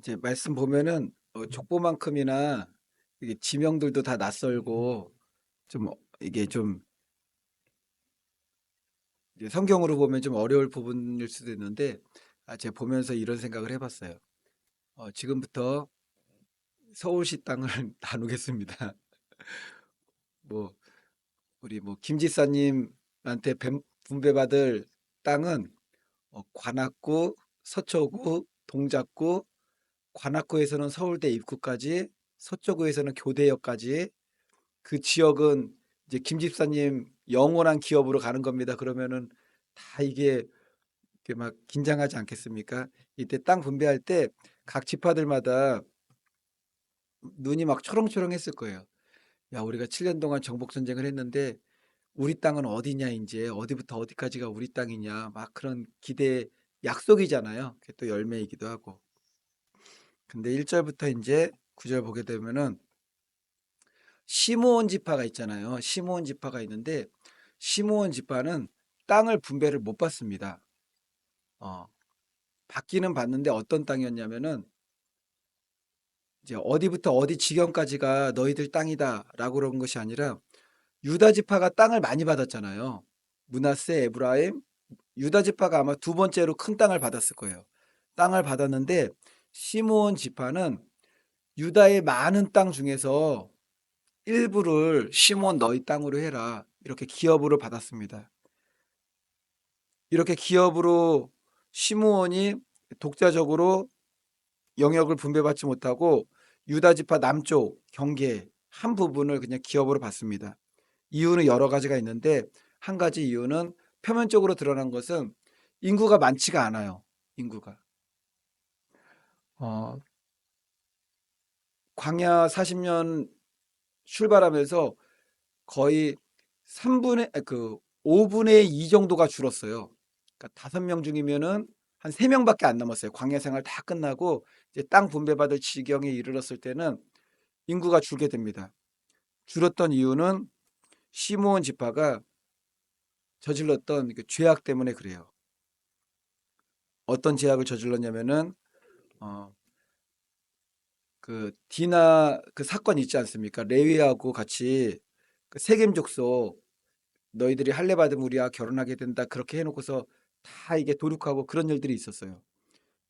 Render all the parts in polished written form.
이제 말씀 보면은 족보만큼이나 이게 지명들도 다 낯설고 좀 이게 좀 이제 성경으로 보면 좀 어려울 부분일 수도 있는데 제가 보면서 이런 생각을 해 봤어요. 지금부터 서울시 땅을 나누겠습니다. 뭐 우리 뭐 김 지사님한테 분배받을 땅은 관악구, 서초구, 동작구, 관악구에서는 서울대 입구까지, 서초구에서는 교대역까지 그 지역은 이제 김 집사님 영원한 기업으로 가는 겁니다. 그러면은 다 이게 막 긴장하지 않겠습니까? 이때 땅 분배할 때 각 지파들마다 눈이 막 초롱초롱했을 거예요. 야, 우리가 7년 동안 정복 전쟁을 했는데 우리 땅은 어디냐 이제 어디부터 어디까지가 우리 땅이냐 막 그런 기대 약속이잖아요. 그게 또 열매이기도 하고. 근데 1절부터 이제 9절 보게 되면은 시므온 지파가 있잖아요. 시므온 지파가 있는데 시므온 지파는 땅을 분배를 못 받습니다. 어, 받기는 받는데 어떤 땅이었냐면은 이제 어디부터 어디 지경까지가 너희들 땅이다라고 그런 것이 아니라 유다 지파가 땅을 많이 받았잖아요. 므낫세, 에브라임, 유다 지파가 아마 두 번째로 큰 땅을 받았을 거예요. 땅을 받았는데 시므온 지파는 유다의 많은 땅 중에서 일부를 시므온 너희 땅으로 해라. 이렇게 기업으로 받았습니다. 이렇게 기업으로 시므온이 독자적으로 영역을 분배받지 못하고 유다 지파 남쪽 경계 한 부분을 그냥 기업으로 받습니다. 이유는 여러 가지가 있는데 한 가지 이유는 표면적으로 드러난 것은 인구가 많지가 않아요. 인구가. 어, 광야 40년 출발하면서 거의 5분의 2 정도가 줄었어요. 그러니까 5명 중이면은 한 3명밖에 안 남았어요. 광야 생활 다 끝나고 이제 땅 분배받을 지경에 이르렀을 때는 인구가 줄게 됩니다. 줄었던 이유는 시므온 지파가 저질렀던 그 죄악 때문에 그래요. 어떤 죄악을 저질렀냐면은 어, 그 디나 그 사건 있지 않습니까? 레위하고 같이 그 세겜 족속 너희들이 할례 받은 우리와 결혼하게 된다 그렇게 해놓고서 다 이게 도륙하고 그런 일들이 있었어요.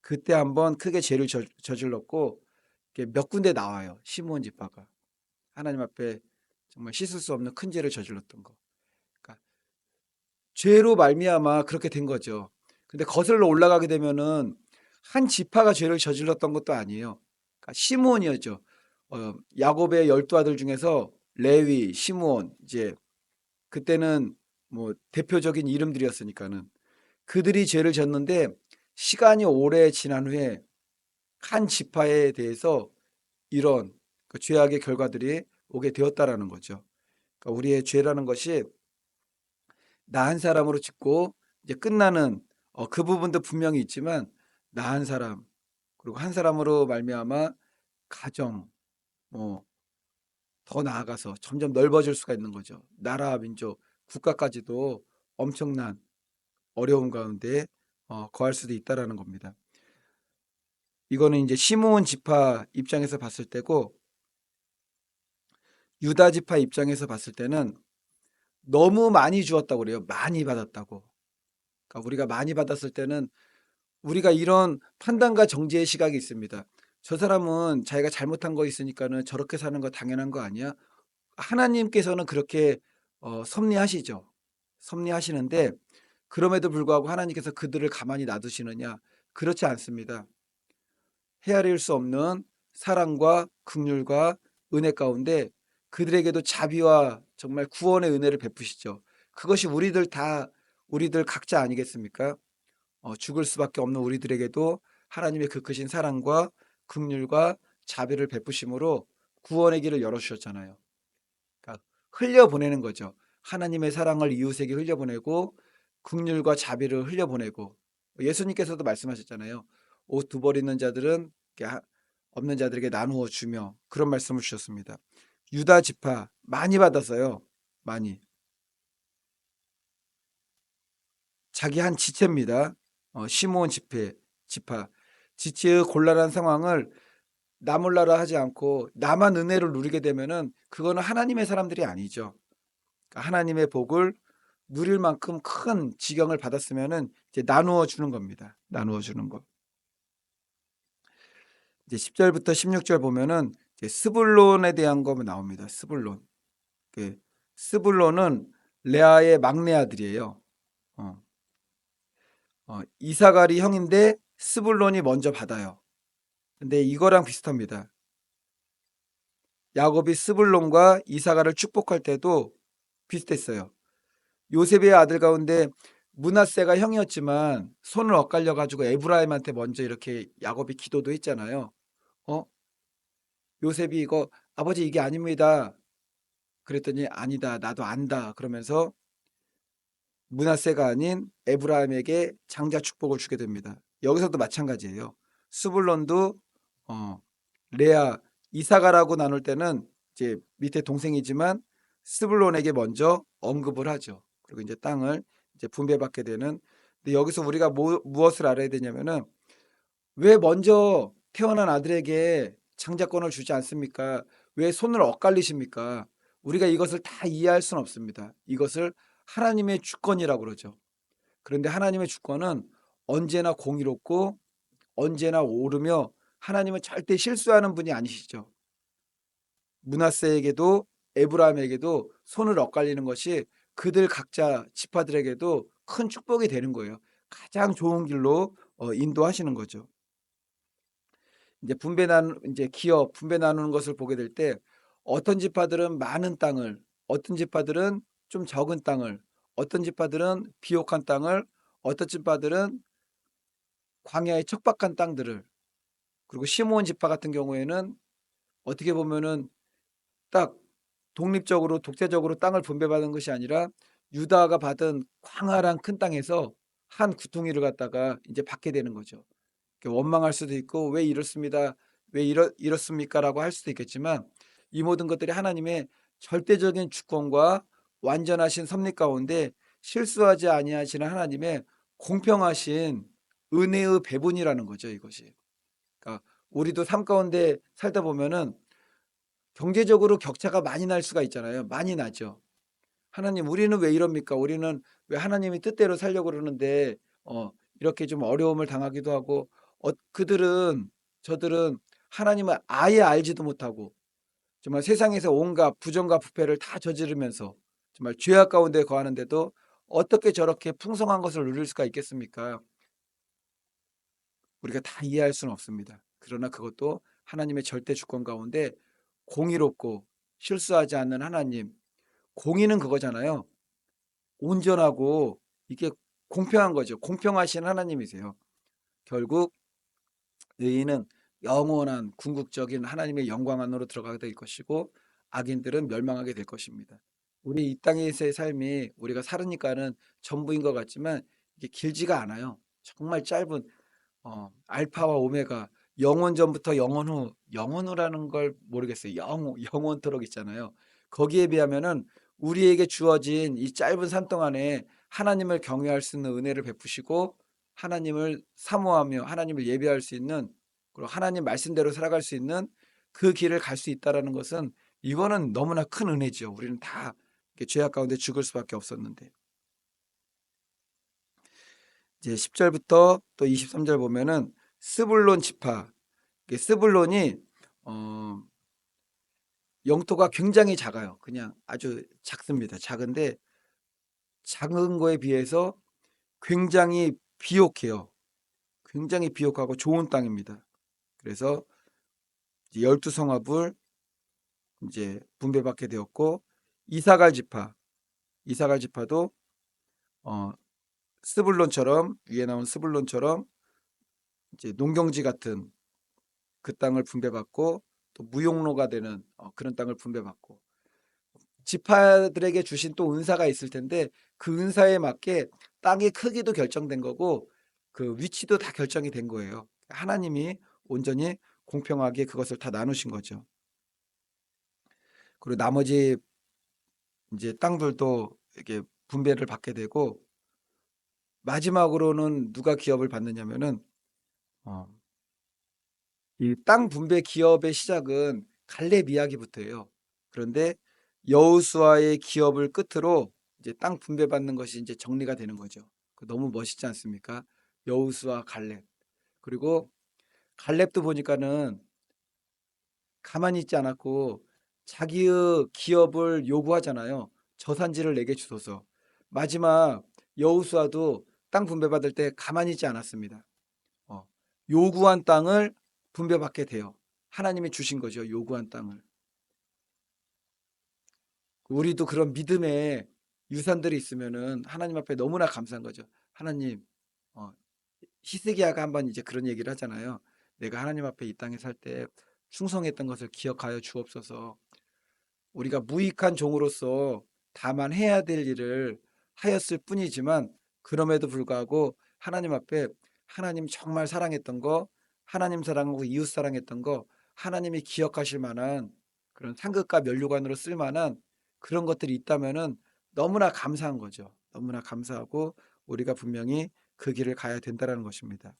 그때 한번 크게 죄를 저질렀고 이게 몇 군데 나와요. 시므온 지파가 하나님 앞에 정말 씻을 수 없는 큰 죄를 저질렀던 거. 그러니까 죄로 말미암아 그렇게 된 거죠. 근데 거슬러 올라가게 되면은 한 지파가 죄를 저질렀던 것도 아니에요. 그러니까 시므온이었죠. 야곱의 12아들 중에서 레위, 시므온 이제 그때는 뭐 대표적인 이름들이었으니까는 그들이 죄를 졌는데 시간이 오래 지난 후에 한 지파에 대해서 이런 그 죄악의 결과들이 오게 되었다라는 거죠. 그러니까 우리의 죄라는 것이 나 한 사람으로 짓고 이제 끝나는 그 부분도 분명히 있지만 나 한 사람 그리고 한 사람으로 말미암아 가정 뭐 더 나아가서 점점 넓어질 수가 있는 거죠. 나라, 민족, 국가까지도 엄청난 어려움 가운데 거할 수도 있다라는 겁니다. 이거는 이제 시므온 지파 입장에서 봤을 때고 유다 지파 입장에서 봤을 때는 너무 많이 주었다고 그래요. 많이 받았다고. 그러니까 우리가 많이 받았을 때는 우리가 이런 판단과 정죄의 시각이 있습니다. 저 사람은 자기가 잘못한 거 있으니까는 저렇게 사는 거 당연한 거 아니야? 하나님께서는 그렇게 섭리하시죠. 섭리하시는데 그럼에도 불구하고 하나님께서 그들을 가만히 놔두시느냐? 그렇지 않습니다. 헤아릴 수 없는 사랑과 긍휼과 은혜 가운데 그들에게도 자비와 정말 구원의 은혜를 베푸시죠. 그것이 우리들 각자 아니겠습니까? 죽을 수밖에 없는 우리들에게도 하나님의 그 크신 사랑과 긍휼과 자비를 베푸심으로 구원의 길을 열어 주셨잖아요. 그러니까 흘려보내는 거죠. 하나님의 사랑을 이웃에게 흘려보내고 긍휼과 자비를 흘려보내고 예수님께서도 말씀하셨잖아요. 옷 두 벌 있는 자들은 없는 자들에게 나누어 주며 그런 말씀을 주셨습니다. 유다 지파 많이 받았어요. 많이. 자기 한 지체입니다. 시므온 지파. 지체의 곤란한 상황을 나 몰라라 하지 않고 나만 은혜를 누리게 되면은 그거는 하나님의 사람들이 아니죠. 그러니까 하나님의 복을 누릴 만큼 큰 지경을 받았으면은 이제 나누어 주는 겁니다. 나누어 주는 거. 이제 10절부터 16절 보면은 이제 스불론에 대한 거 나옵니다. 스불론. 그 스불론은 레아의 막내 아들이에요. 어, 이사갈이 형인데 스불론이 먼저 받아요. 근데 이거랑 비슷합니다. 야곱이 스불론과 이사갈을 축복할 때도 비슷했어요. 요셉의 아들 가운데 므낫세가 형이었지만 손을 엇갈려 가지고 에브라임한테 먼저 이렇게 야곱이 기도도 했잖아요. 어? 요셉이 이거 아버지 이게 아닙니다. 그랬더니 아니다. 나도 안다. 그러면서 므낫세가 아닌 에브라임에게 장자 축복을 주게 됩니다. 여기서도 마찬가지예요. 스불론도 어, 레아 이사가라고 나눌 때는 이제 밑에 동생이지만 스불론에게 먼저 언급을 하죠. 그리고 이제 땅을 이제 분배받게 되는. 근데 여기서 우리가 무엇을 알아야 되냐면은 왜 먼저 태어난 아들에게 장자권을 주지 않습니까? 왜 손을 엇갈리십니까? 우리가 이것을 다 이해할 수는 없습니다. 이것을 하나님의 주권이라고 그러죠. 그런데 하나님의 주권은 언제나 공의롭고 언제나 옳으며 하나님은 절대 실수하는 분이 아니시죠. 므낫세에게도 에브라임에게도 손을 엇갈리는 것이 그들 각자 지파들에게도 큰 축복이 되는 거예요. 가장 좋은 길로 인도하시는 거죠. 이제 이제 기업 분배 나누는 것을 보게 될 때 어떤 지파들은 많은 땅을, 어떤 지파들은 좀 적은 땅을, 어떤 지파들은 비옥한 땅을, 어떤 지파들은 광야의 척박한 땅들을, 그리고 시므온 지파 같은 경우에는 어떻게 보면은 딱 독립적으로 독재적으로 땅을 분배받은 것이 아니라 유다가 받은 광활한 큰 땅에서 한 구퉁이를 갖다가 이제 받게 되는 거죠. 원망할 수도 있고 왜 이렇습니다. 왜 이렇습니까라고 할 수도 있겠지만 이 모든 것들이 하나님의 절대적인 주권과 완전하신 섭리 가운데 실수하지 아니하시는 하나님의 공평하신 은혜의 배분이라는 거죠, 이것이. 그러니까 우리도 삶 가운데 살다 보면은 경제적으로 격차가 많이 날 수가 있잖아요. 많이 나죠. 하나님, 우리는 왜 이럽니까? 우리는 왜 하나님이 뜻대로 살려고 그러는데 이렇게 좀 어려움을 당하기도 하고 그들은 저들은 하나님을 아예 알지도 못하고 정말 세상에서 온갖 부정과 부패를 다 저지르면서 정말 죄악 가운데 거하는데도 어떻게 저렇게 풍성한 것을 누릴 수가 있겠습니까? 우리가 다 이해할 수는 없습니다. 그러나 그것도 하나님의 절대 주권 가운데 공의롭고 실수하지 않는 하나님, 공의는 그거잖아요. 온전하고 이게 공평한 거죠. 공평하신 하나님이세요. 결국 의인은 영원한 궁극적인 하나님의 영광 안으로 들어가게 될 것이고 악인들은 멸망하게 될 것입니다. 우리 이 땅에서의 삶이 우리가 살으니까는 전부인 것 같지만 이게 길지가 않아요. 정말 짧은 알파와 오메가 영원 전부터 영원 후 영원 후라는 걸 모르겠어요. 영원토록 있잖아요. 거기에 비하면은 우리에게 주어진 이 짧은 삶 동안에 하나님을 경외할 수 있는 은혜를 베푸시고 하나님을 사모하며 하나님을 예배할 수 있는 그리고 하나님 말씀대로 살아갈 수 있는 그 길을 갈 수 있다라는 것은 이거는 너무나 큰 은혜죠. 우리는 다 이렇게 죄악 가운데 죽을 수밖에 없었는데 이제 10절부터 또 23절 보면은 스불론 지파 스불론이 어, 영토가 굉장히 작아요. 그냥 아주 작습니다. 작은데 작은 거에 비해서 굉장히 비옥해요. 굉장히 비옥하고 좋은 땅입니다. 그래서 12성읍을 이제 분배받게 되었고 이사갈 지파, 이사갈 지파도 어, 스불론처럼 위에 나온 스불론처럼 이제 농경지 같은 그 땅을 분배받고 또 무용로가 되는 그런 땅을 분배받고 지파들에게 주신 또 은사가 있을 텐데 그 은사에 맞게 땅의 크기도 결정된 거고 그 위치도 다 결정이 된 거예요. 하나님이 온전히 공평하게 그것을 다 나누신 거죠. 그리고 나머지 이제 땅들도 이렇게 분배를 받게 되고 마지막으로는 누가 기업을 받느냐면은 어, 이 땅 분배 기업의 시작은 갈렙 이야기부터예요. 그런데 여호수아의 기업을 끝으로 이제 땅 분배받는 것이 이제 정리가 되는 거죠. 너무 멋있지 않습니까? 여호수아 갈렙. 그리고 갈렙도 보니까는 가만히 있지 않았고 자기의 기업을 요구하잖아요. 저산지를 내게 주소서. 마지막 여호수아도 땅 분배받을 때 가만히 있지 않았습니다. 어, 요구한 땅을 분배받게 돼요. 하나님이 주신 거죠. 요구한 땅을. 우리도 그런 믿음의 유산들이 있으면은 하나님 앞에 너무나 감사한 거죠. 하나님, 어, 히스기야가 한번 이제 그런 얘기를 하잖아요. 내가 하나님 앞에 이 땅에 살 때 충성했던 것을 기억하여 주옵소서. 우리가 무익한 종으로서 다만 해야 될 일을 하였을 뿐이지만 그럼에도 불구하고 하나님 앞에 하나님 정말 사랑했던 거, 하나님 사랑하고 이웃 사랑했던 거, 하나님이 기억하실 만한 그런 상급과 면류관으로 쓸 만한 그런 것들이 있다면은 너무나 감사한 거죠. 너무나 감사하고 우리가 분명히 그 길을 가야 된다라는 것입니다.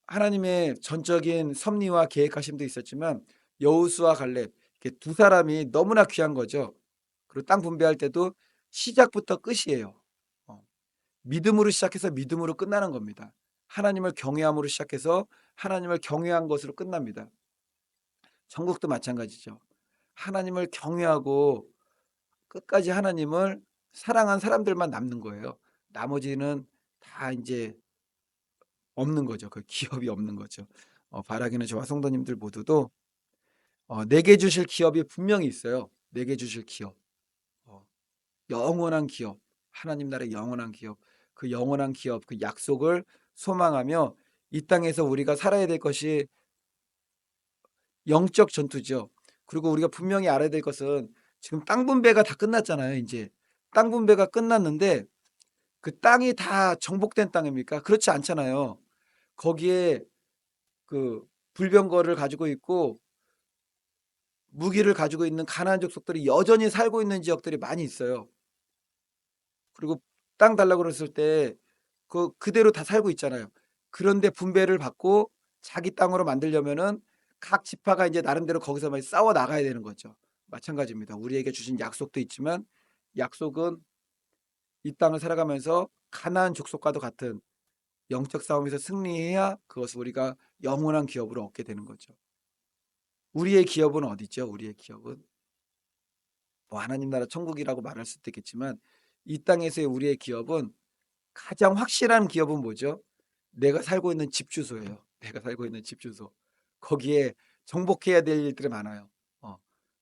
하나님의 전적인 섭리와 계획하심도 있었지만 여호수아 갈렙 이렇게 두 사람이 너무나 귀한 거죠. 그리고 땅 분배할 때도 시작부터 끝이에요. 어, 믿음으로 시작해서 믿음으로 끝나는 겁니다. 하나님을 경외함으로 시작해서 하나님을 경외한 것으로 끝납니다. 천국도 마찬가지죠. 하나님을 경외하고 끝까지 하나님을 사랑한 사람들만 남는 거예요. 나머지는 다 이제 없는 거죠. 그 기업이 없는 거죠. 바라기는 저와 성도님들 모두도 내게 주실 기업이 분명히 있어요. 내게 주실 기업. 어, 영원한 기업. 하나님 나라의 영원한 기업. 그 영원한 기업, 그 약속을 소망하며 이 땅에서 우리가 살아야 될 것이 영적 전투죠. 그리고 우리가 분명히 알아야 될 것은 지금 땅 분배가 다 끝났잖아요, 이제. 땅 분배가 끝났는데 그 땅이 다 정복된 땅입니까? 그렇지 않잖아요. 거기에 그 불병거를 가지고 있고 무기를 가지고 있는 가나안 족속들이 여전히 살고 있는 지역들이 많이 있어요. 그리고 땅 달라고 그랬을 때 그대로 다 살고 있잖아요. 그런데 분배를 받고 자기 땅으로 만들려면은 각 지파가 이제 나름대로 거기서 막 싸워 나가야 되는 거죠. 마찬가지입니다. 우리에게 주신 약속도 있지만 약속은 이 땅을 살아가면서 가나안 족속과도 같은 영적 싸움에서 승리해야 그것을 우리가 영원한 기업으로 얻게 되는 거죠. 우리의 기업은 어디죠? 우리의 기업은 뭐 하나님 나라 천국이라고 말할 수도 있겠지만 이 땅에서의 우리의 기업은 가장 확실한 기업은 뭐죠? 내가 살고 있는 집 주소예요. 내가 살고 있는 집 주소. 거기에 정복해야 될 일들이 많아요. 어,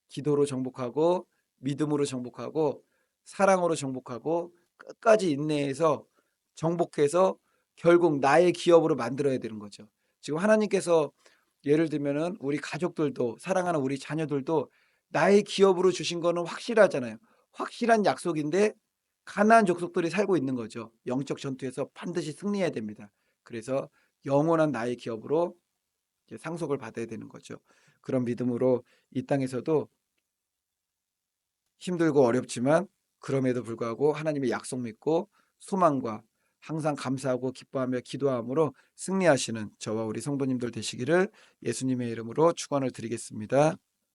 기도로 정복하고 믿음으로 정복하고 사랑으로 정복하고 끝까지 인내해서 정복해서 결국 나의 기업으로 만들어야 되는 거죠. 지금 하나님께서 예를 들면은 우리 가족들도 사랑하는 우리 자녀들도 나의 기업으로 주신 거는 확실하잖아요. 확실한 약속인데 가나안 족속들이 살고 있는 거죠. 영적 전투에서 반드시 승리해야 됩니다. 그래서 영원한 나의 기업으로 이제 상속을 받아야 되는 거죠. 그런 믿음으로 이 땅에서도 힘들고 어렵지만 그럼에도 불구하고 하나님의 약속 믿고 소망과 항상 감사하고 기뻐하며 기도함으로 승리하시는 저와 우리 성도님들 되시기를 예수님의 이름으로 축원을 드리겠습니다.